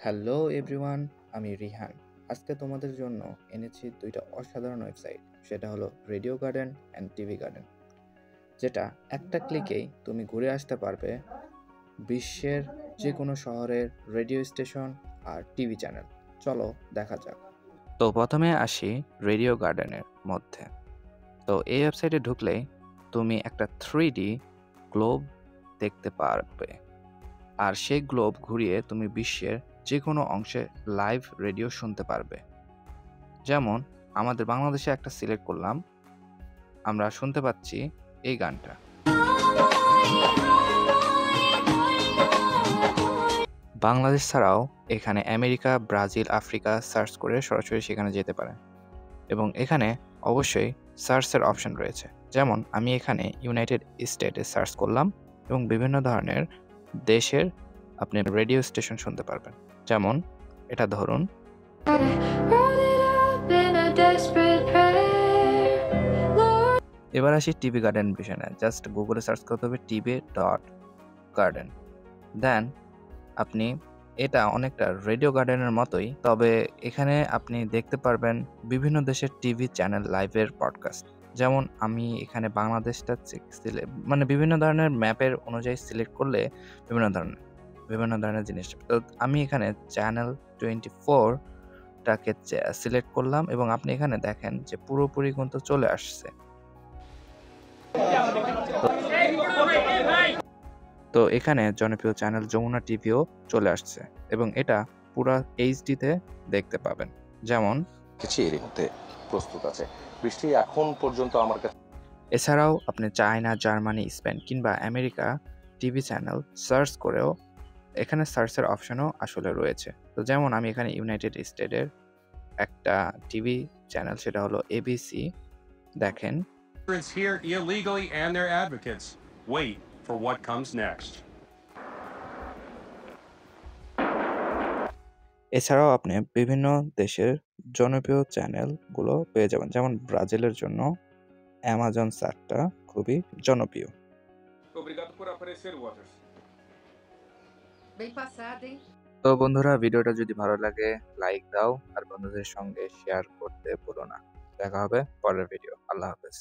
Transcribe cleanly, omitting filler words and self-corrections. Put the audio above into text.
Hello everyone, আমি রিহান। আজকে তোমাদের জন্য এনেছি দুইটা অসাধারণ ওয়েবসাইট। সেটা হলো radio garden and TV garden, যেটা একটা ক্লিকেই তুমি ঘুরে আসতে পারবে বিশ্বের যে কোনো শহরের রেডিও স্টেশন আর টিভি চ্যানেল। চলো দেখা যাক। তো প্রথমে আসি রেডিও গার্ডেনের মধ্যে। তো এই ওয়েবসাইটে ঢুকলেই তুমি একটা 3D গ্লোব দেখতে পারবে, আর সেই গ্লোব ঘুরিয়ে তুমি বিশ্বের যে কোনো অংশে লাইভ রেডিও শুনতে পারবে। যেমন আমাদের বাংলাদেশে একটা সিলেক্ট করলাম, আমরা শুনতে পাচ্ছি এই গানটা। বাংলাদেশ ছাড়াও এখানে আমেরিকা, ব্রাজিল, আফ্রিকা সার্চ করে সরাসরি সেখানে যেতে পারেন, এবং এখানে অবশ্যই সার্চের অপশন রয়েছে। যেমন আমি এখানে ইউনাইটেড স্টেটে সার্চ করলাম এবং বিভিন্ন ধরনের দেশের আপনি রেডিও স্টেশন শুনতে পারবেন। যেমন এটা ধরুন, এবার আসি টিভি গার্ডেন বিষয়ে। জাস্ট গুগলে সার্চ করতে হবে tv.garden, দেন আপনি এটা অনেকটা রেডিও গার্ডেনের মতোই, তবে এখানে আপনি দেখতে পারবেন বিভিন্ন দেশের টিভি চ্যানেল লাইভের পডকাস্ট। যেমন আমি এখানে বাংলাদেশটা মানে বিভিন্ন ধরনের ম্যাপের অনুযায়ী সিলেক্ট করলে বিভিন্ন ধরনের জিনিস। তো আমি এখানে চ্যানেল 24 টাকে সিলেক্ট করলাম এবং আপনি এখানে দেখেন যে পুরোপুরি কিন্তু চলে আসছে। তো এখানে জনপ্রিয় চ্যানেল যমুনা টিভিও চলে আসছে এবং এটা পুরা এইচডিতে দেখতে পাবেন। যেমন কিছু এর মধ্যে প্রস্তুত আছে। বৃষ্টি এখন পর্যন্ত আমার কাছে। এছাড়াও আপনি চায়না, জার্মানি, স্পেন কিংবা আমেরিকা টিভি চ্যানেল সার্চ করেও এখানে সার্চের অপশনও আসলে রয়েছে। তো যেমন আমি এখানে ইউনাইটেড স্টেটের একটা টিভি চ্যানেল, সেটা হলো এবিসি, দেখেন। Here illegally and their advocates wait for what comes next. এছাড়াও আপনি বিভিন্ন দেশের জনপ্রিয় চ্যানেলগুলো পেয়ে যাবেন। যেমন ব্রাজিলের জন্য অ্যামাজন সার্কটা খুবই জনপ্রিয়। Obrigado por aparecer, Waters. Bem passada, hein? তো বন্ধুরা, ভিডিওটা যদি ভালো লাগে লাইক দাও আর বন্ধুদের সঙ্গে শেয়ার করতে ভুলো না। দেখা হবে পরের ভিডিও। আল্লাহ হাফেজ।